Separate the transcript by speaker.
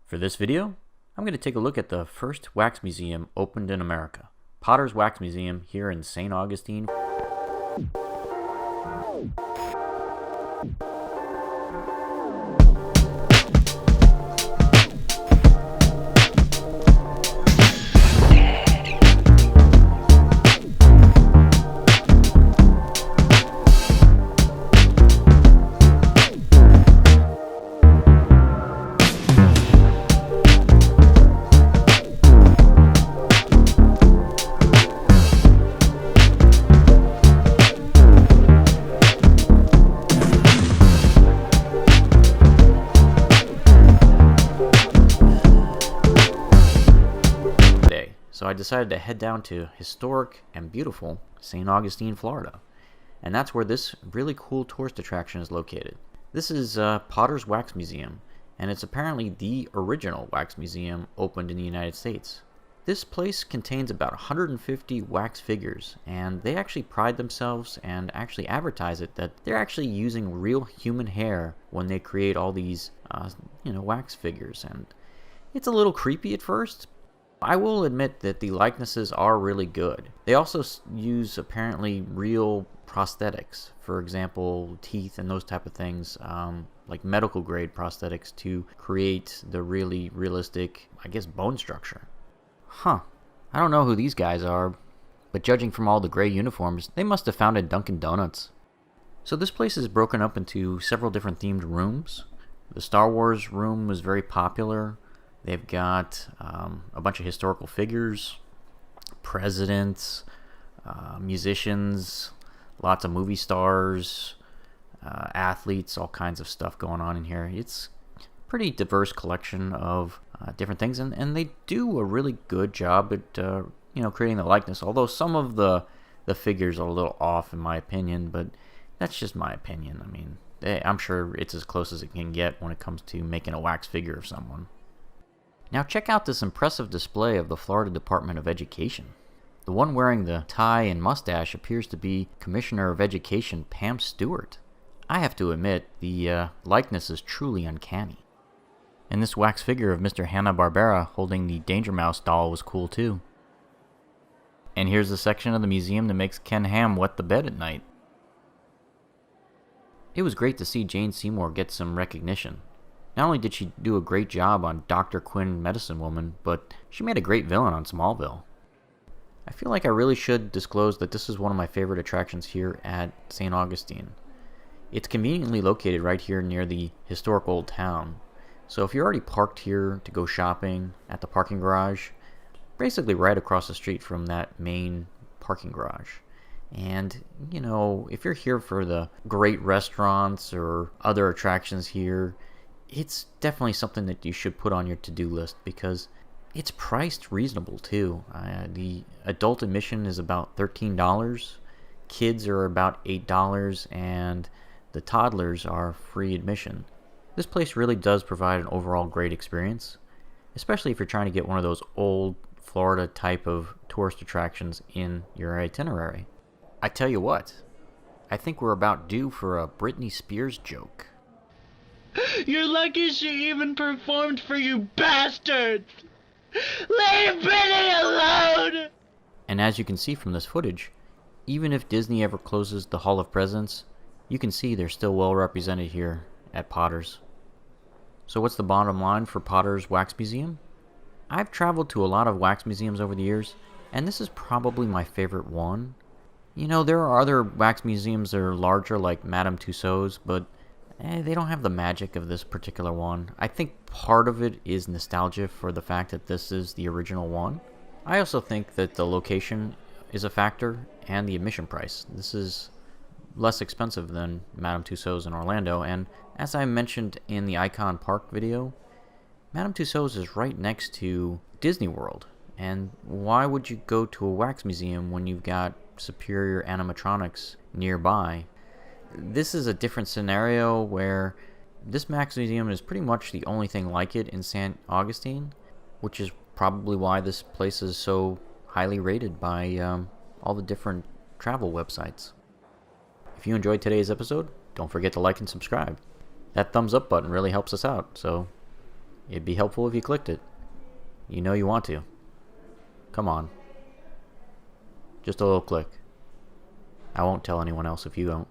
Speaker 1: For this video, I'm going to take a look at the first wax museum opened in America, Potter's Wax Museum here in Saint Augustine. So I decided to head down to historic and beautiful Saint Augustine, Florida. And that's where this really cool tourist attraction is located. This is Potter's Wax Museum, and it's apparently the original wax museum opened in the United States. This place contains about 150 wax figures, and they actually pride themselves and actually advertise it that they're actually using real human hair when they create all these wax figures. And it's a little creepy at first. I will admit that the likenesses are really good. They also use apparently real prosthetics, for example, teeth and those type of things, like medical grade prosthetics to create the really realistic, I guess, bone structure. I don't know who these guys are, but judging from all the gray uniforms, they must have founded Dunkin' Donuts. So this place is broken up into several different themed rooms. The Star Wars room was very popular. They've got a bunch of historical figures, presidents, musicians, lots of movie stars, athletes, all kinds of stuff going on in here. It's a pretty diverse collection of different things, and they do a really good job at creating the likeness. Although some of the figures are a little off, in my opinion, but that's just my opinion. I mean, I'm sure it's as close as it can get when it comes to making a wax figure of someone. Now check out this impressive display of the Florida Department of Education. The one wearing the tie and mustache appears to be Commissioner of Education Pam Stewart. I have to admit, the likeness is truly uncanny. And this wax figure of Mr. Hanna-Barbera holding the Danger Mouse doll was cool too. And here's the section of the museum that makes Ken Ham wet the bed at night. It was great to see Jane Seymour get some recognition. Not only did she do a great job on Dr. Quinn Medicine Woman, but she made a great villain on Smallville. I feel like I really should disclose that this is one of my favorite attractions here at St. Augustine. It's conveniently located right here near the historic old town. So if you're already parked here to go shopping at the parking garage, basically right across the street from that main parking garage. And, if you're here for the great restaurants or other attractions here, it's definitely something that you should put on your to-do list because it's priced reasonable too. The adult admission is about $13, kids are about $8, and the toddlers are free admission. This place really does provide an overall great experience, especially if you're trying to get one of those old Florida type of tourist attractions in your itinerary. I tell you what, I think we're about due for a Britney Spears joke.
Speaker 2: You're lucky she even performed for you bastards! Leave Britney alone!
Speaker 1: And as you can see from this footage, even if Disney ever closes the Hall of Presidents, you can see they're still well represented here at Potter's. So what's the bottom line for Potter's Wax Museum? I've traveled to a lot of wax museums over the years, and this is probably my favorite one. There are other wax museums that are larger like Madame Tussauds, but they don't have the magic of this particular one. I think part of it is nostalgia for the fact that this is the original one. I also think that the location is a factor and the admission price. This is less expensive than Madame Tussauds in Orlando, and as I mentioned in the Icon Park video, Madame Tussauds is right next to Disney World. And why would you go to a wax museum when you've got superior animatronics nearby? This is a different scenario where this wax museum is pretty much the only thing like it in Saint Augustine, which is probably why this place is so highly rated by all the different travel websites. If you enjoyed today's episode, don't forget to like and subscribe. That thumbs up button really helps us out, so It'd be helpful if you clicked it. You know you want to. Come on. Just a little click. I won't tell anyone else if you don't.